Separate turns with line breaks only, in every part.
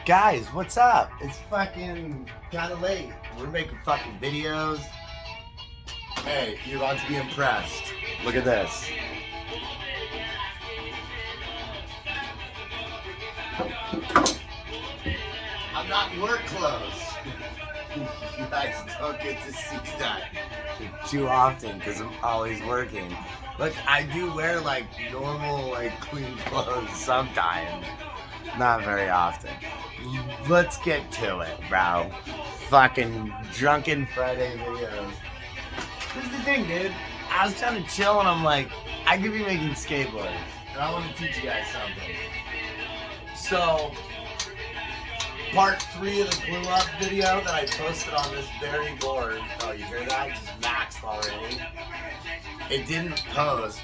Guys, what's up? It's fucking kind of late. We're making fucking videos. Hey, you're about to be impressed. Look at this. I'm not in work clothes. You guys don't get to see that too often because I'm always working. Look, I do wear like normal, like clean clothes sometimes. Not very often. Let's get to it, bro. Fucking Drunken Friday videos. Here's the thing, dude. I was trying to chill and I'm like, I could be making skateboards. And I want to teach you guys something. So, part 3 of the glue up video that I posted on this very board. Oh, you hear that? Just maxed already. It didn't post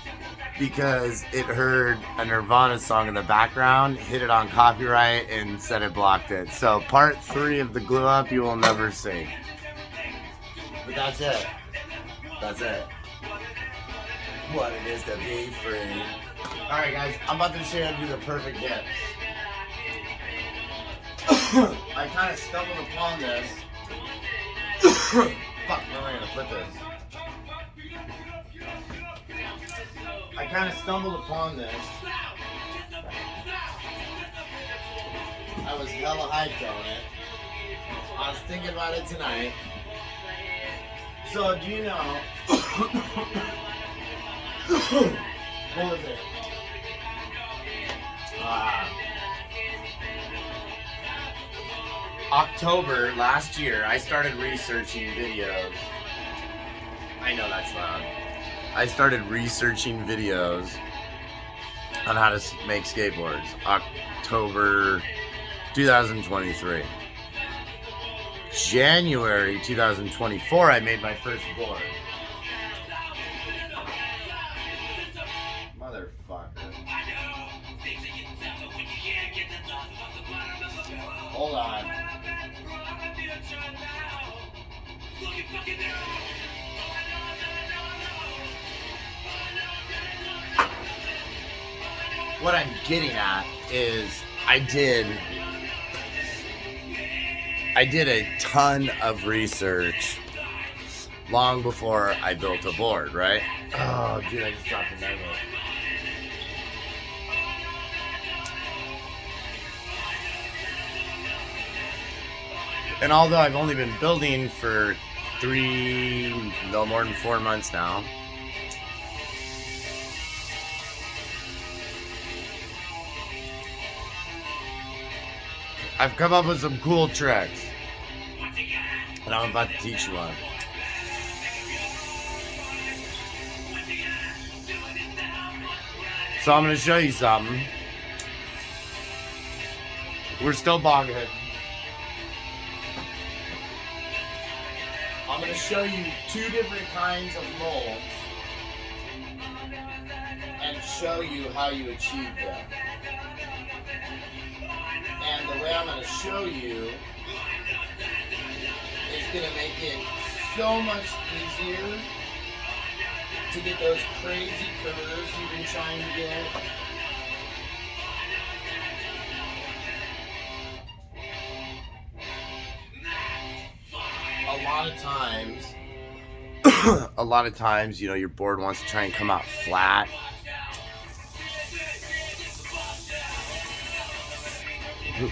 because it heard a Nirvana song in the background, hit it on copyright, and said it blocked it. So part 3 of the glue up you will never see. But that's it. That's it. What it is to be free. Alright guys, I'm about to show you how to do the perfect hips. I kind of stumbled upon this. Fuck, where am I gonna put this? I kind of stumbled upon this. I was hella hyped on it. I was thinking about it tonight. So, do you know? What was it? October last year, I started researching videos. I know that's loud. I started researching videos on how to make skateboards. October 2023. January 2024, I made my first board. Motherfucker. Hold on. What I'm getting at is I did a ton of research long before I built a board, right? Oh, dude, I just dropped a nugget. And although I've only been building for no more than 4 months now, I've come up with some cool tricks, and I'm about to teach you one. So I'm going to show you something. We're still boghead. I'm going to show you 2 different kinds of molds and show you how you achieve them. And the way I'm going to show you is going to make it so much easier to get those crazy curves you've been trying to get. A lot of times, you know, your board wants to try and come out flat.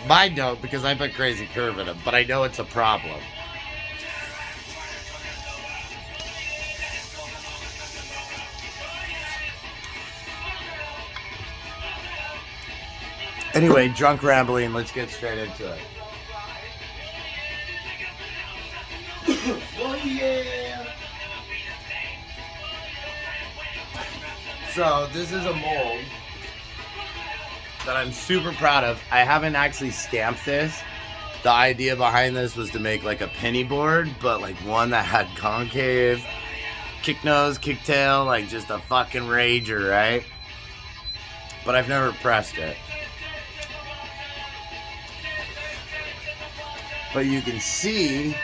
Mine don't, because I put crazy curve in them, but I know it's a problem. Anyway, drunk rambling, let's get straight into it. Oh yeah! So, this is a mold that I'm super proud of. I haven't actually stamped this. The idea behind this was to make like a penny board, but like one that had concave, kick nose, kick tail, like just a fucking rager, right? But I've never pressed it. But you can see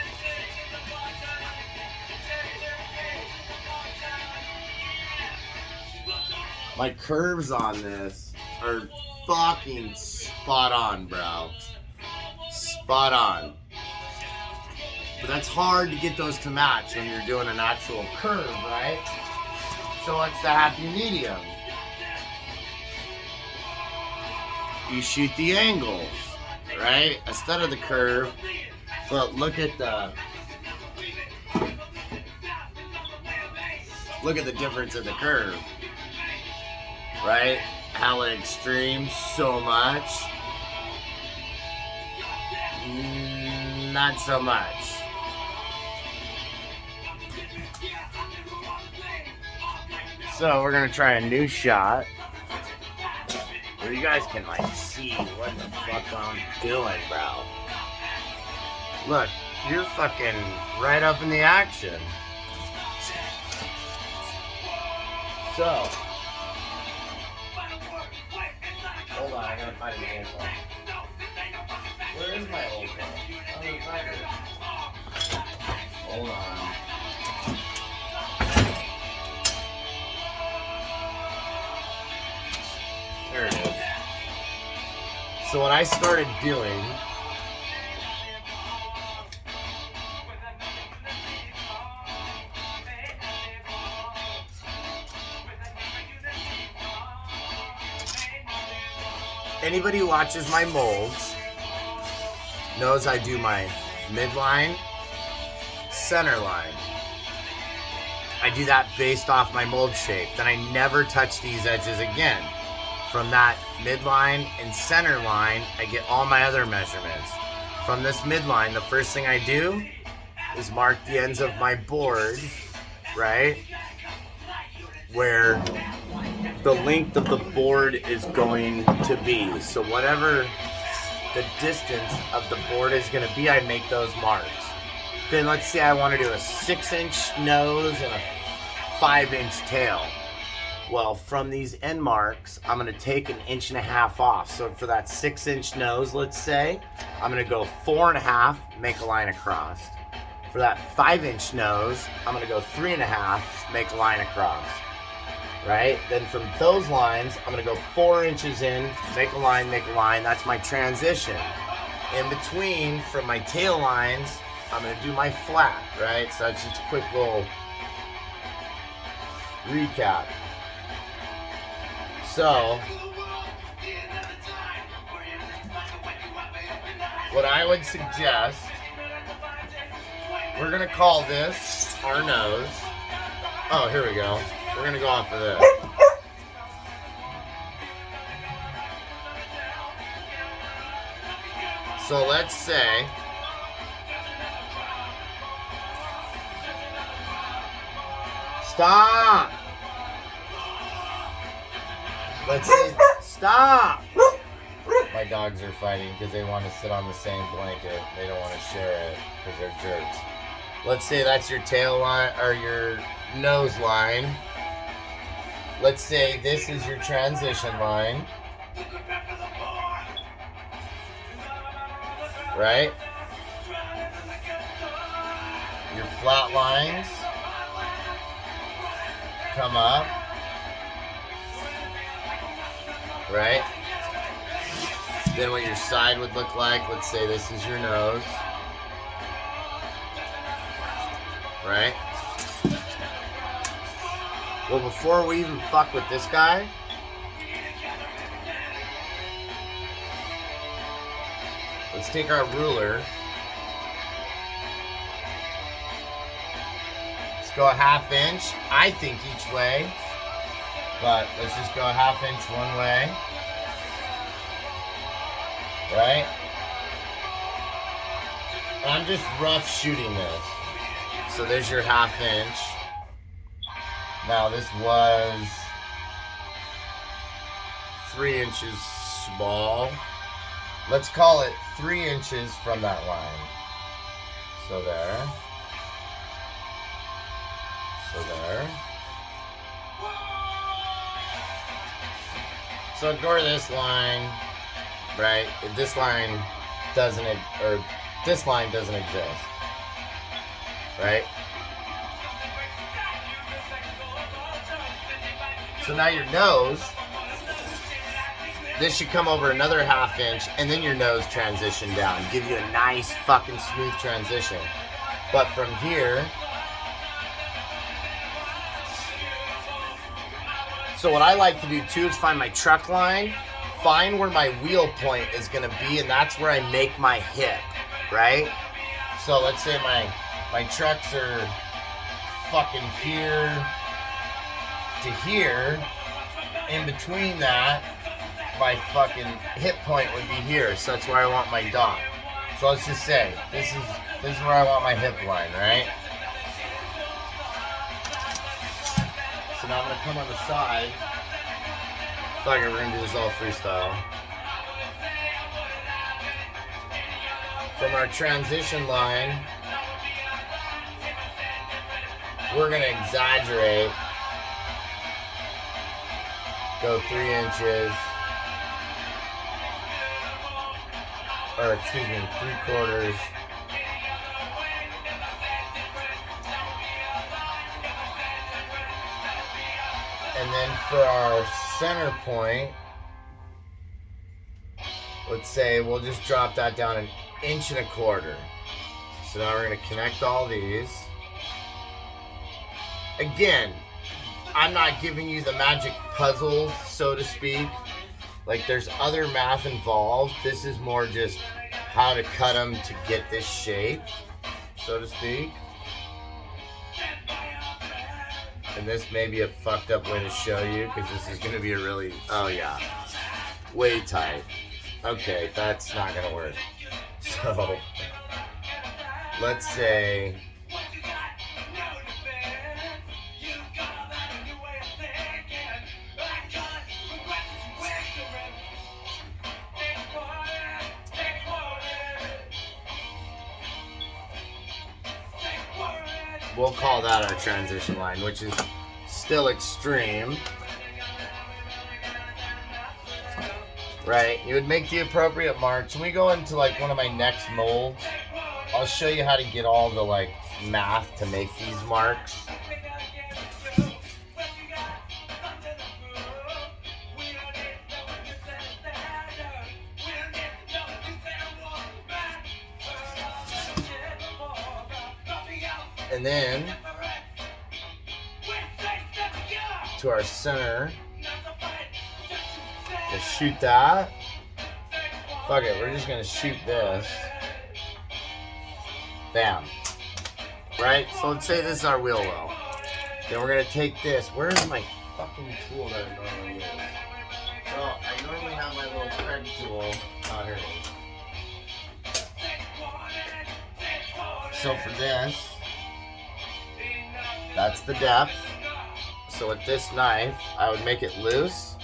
my curves on this are fucking spot on, bro. spot on. But that's hard to get those to match when you're doing an actual curve, right? So what's the happy medium? You shoot the angles, right? Instead of the curve, but look at the difference in the curve, right? How it extremes so much. Not so much. So we're gonna try a new shot where you guys can like see what the fuck I'm doing, bro. Look, you're fucking right up in the action. So, hold on, I gotta find an old phone. Where is my old phone? I don't find it. Hold on. There it is. So what I started doing, anybody who watches my molds knows I do my midline, center line. I do that based off my mold shape. Then I never touch these edges again. From that midline and center line, I get all my other measurements. From this midline, the first thing I do is mark the ends of my board, right? Where the length of the board is going to be. So whatever the distance of the board is going to be, I make those marks. Then let's say I want to do a 6-inch nose and a 5-inch tail. Well, from these end marks, I'm going to take 1.5 inches off. So for that 6-inch nose, let's say, I'm going to go 4.5, make a line across. For that 5-inch nose, I'm going to go 3.5, make a line across. Right? Then from those lines, I'm going to go 4 inches in, make a line, That's my transition. In between, from my tail lines, I'm going to do my flat, right? So that's just a quick little recap. So, what I would suggest, we're going to call this our nose. Oh, here we go. We're going to go off of this. So let's say stop. Let's say stop. My dogs are fighting because they want to sit on the same blanket. They don't want to share it because they're jerks. Let's say that's your tail line or your nose line. Let's say this is your transition line. Right? Your flat lines come up. Right? Then what your side would look like, let's say this is your nose. Right? Well, before we even fuck with this guy, let's take our ruler. Let's go a 1/2 inch, I think each way, but let's just go a 1/2 inch one way. Right? And I'm just rough shooting this. So there's your 1/2 inch. Now this was 3 inches small. Let's call it 3 inches from that line. So there. So there. So ignore this line, right? This line doesn't exist, right? So now your nose this should come over another 1/2 inch, and then your nose transition down. Give you a nice fucking smooth transition. But from here, so what I like to do too is find my truck line, find where my wheel point is gonna be, and that's where I make my hip, right? So let's say my trucks are fucking here to here. In between that, my fucking hip point would be here, so that's where I want my dot. So let's just say this is where I want my hip line, right? So now I'm gonna come on the side. Fuck it, we're gonna do this all freestyle. From our transition line, we're gonna exaggerate. Go 3 inches. Or excuse me, 3/4. And then for our center point, let's say we'll just drop that down 1.25 inches. So now we're gonna connect all these. Again, I'm not giving you the magic puzzle, so to speak. Like, there's other math involved. This is more just how to cut them to get this shape, so to speak. And this may be a fucked up way to show you, because this is going to be a really, oh yeah, way tight. Okay, that's not going to work. So, let's say, we'll call that our transition line, which is still extreme. Right? You would make the appropriate marks. When we go into like one of my next molds, I'll show you how to get all the like math to make these marks. And then to our center, we'll shoot that. Fuck it, we're just gonna shoot this. Bam. Right? So let's say this is our wheel well. Then we're gonna take this. Where's my fucking tool that I normally use? So I normally have my little thread tool. Oh, here it is. So for this, that's the depth. So with this knife, I would make it loose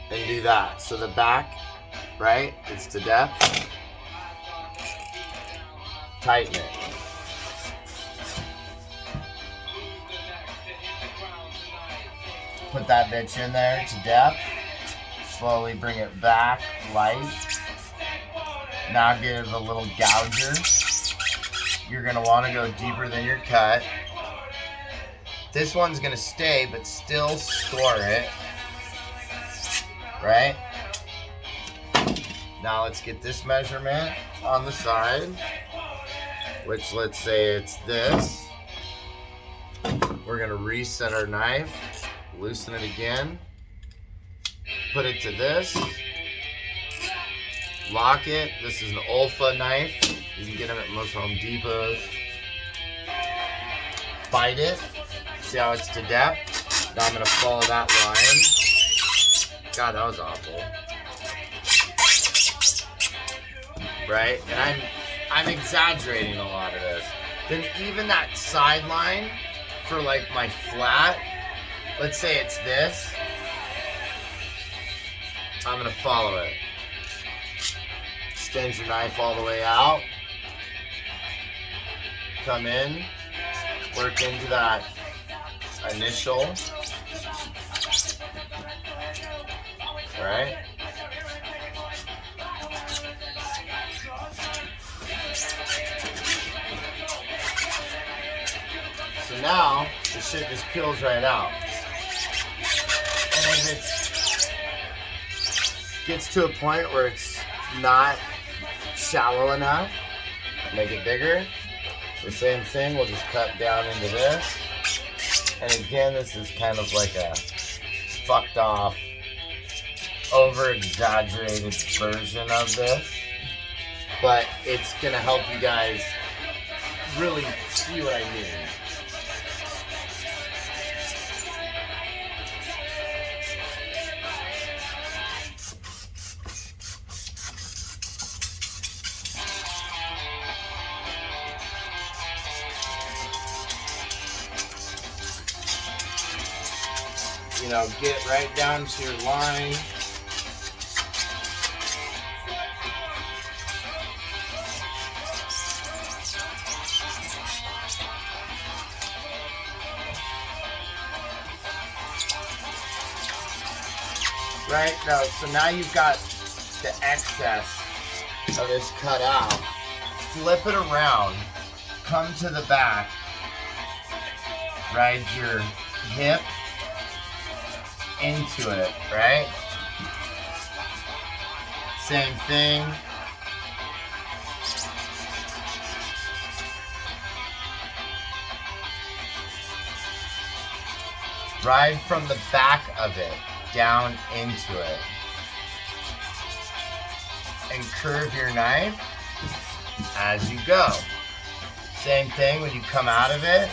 and do that. So the back, right, it's the depth. Tighten it. Put that bitch in there to depth. Slowly bring it back, light. Now give it a little gouger. You're going to want to go deeper than your cut. This one's going to stay, but still store it. Right? Now let's get this measurement on the side, which let's say it's this. We're going to reset our knife, loosen it again, put it to this, lock it. This is an Olfa knife. You can get them at most Home Depots. Bite it. See how it's to depth? Now I'm going to follow that line. God, that was awful. Right? And I'm exaggerating a lot of this. Then even that sideline for like my flat, let's say it's this. I'm going to follow it. Extend your knife all the way out. Come in, work into that initial, right? So now the shit just peels right out. And if it's gets to a point where it's not shallow enough, make it bigger. The same thing, we'll just cut down into this. And again, this is kind of like a fucked off, over-exaggerated version of this. But it's gonna help you guys really see what I mean. You know, get right down to your line. Right? No, so now you've got the excess of this cut out. Flip it around. Come to the back. Ride your hip into it, right? Same thing. Ride from the back of it down into it. And curve your knife as you go. Same thing when you come out of it.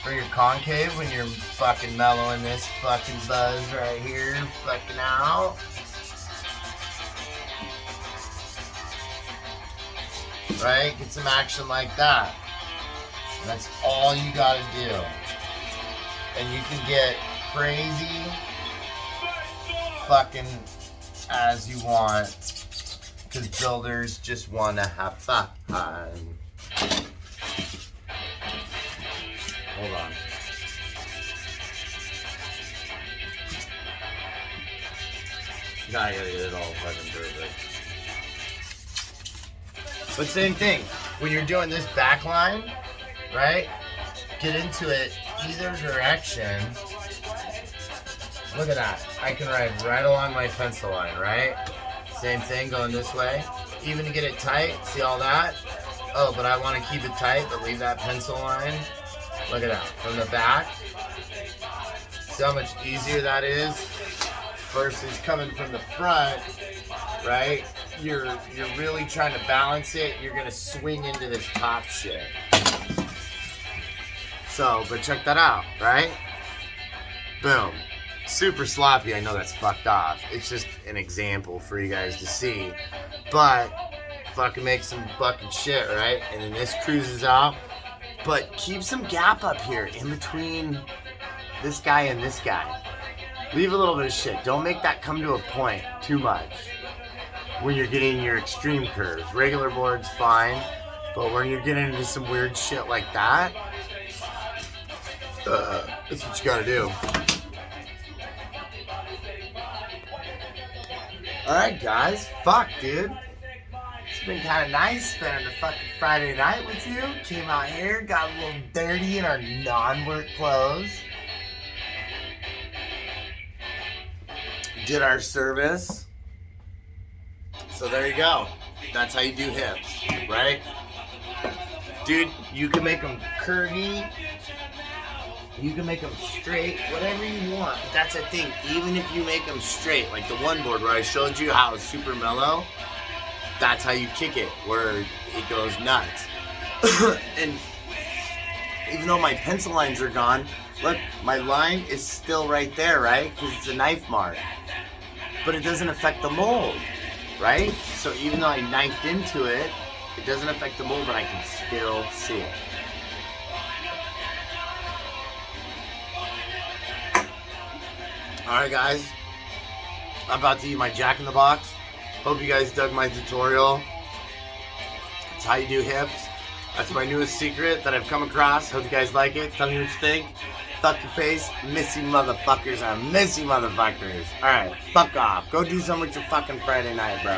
For your concave, when you're fucking mellowing this fucking buzz right here, fucking out. Right? Get some action like that. And that's all you gotta do. And you can get crazy fucking as you want. Because builders just wanna have fun. Hold on. Now I gotta get it all fucking perfect. But same thing, when you're doing this back line, right? Get into it either direction. Look at that. I can ride right along my pencil line, right? Same thing going this way. Even to get it tight, see all that? Oh, but I want to keep it tight, but leave that pencil line. Look at that, from the back. See how much easier that is versus coming from the front, right? You're really trying to balance it. You're gonna swing into this top shit. So, but check that out, right? Boom. Super sloppy, I know that's fucked off. It's just an example for you guys to see. But, fucking make some fucking shit, right? And then this cruises out. But keep some gap up here in between this guy and this guy. Leave a little bit of shit. Don't make that come to a point too much when you're getting your extreme curves. Regular board's fine, but when you're getting into some weird shit like that, that's what you gotta do. Alright guys, fuck dude. It's been kind of nice spending a fucking Friday night with you. Came out here, got a little dirty in our non-work clothes. Did our service. So there you go. That's how you do hips, right? Dude, you can make them curvy. You can make them straight, whatever you want. But that's the thing, even if you make them straight, like the one board where I showed you how it's super mellow, that's how you kick it, where it goes nuts. And even though my pencil lines are gone, look, my line is still right there, right? Because it's a knife mark. But it doesn't affect the mold, right? So even though I knifed into it, it doesn't affect the mold, but I can still see it. Alright guys, I'm about to eat my Jack in the Box. Hope you guys dug my tutorial. It's how you do hips. That's my newest secret that I've come across. Hope you guys like it. Tell me what you think. Fuck your face. Missy motherfuckers. I'm missy motherfuckers. Alright, fuck off. Go do something with your fucking Friday night, bro.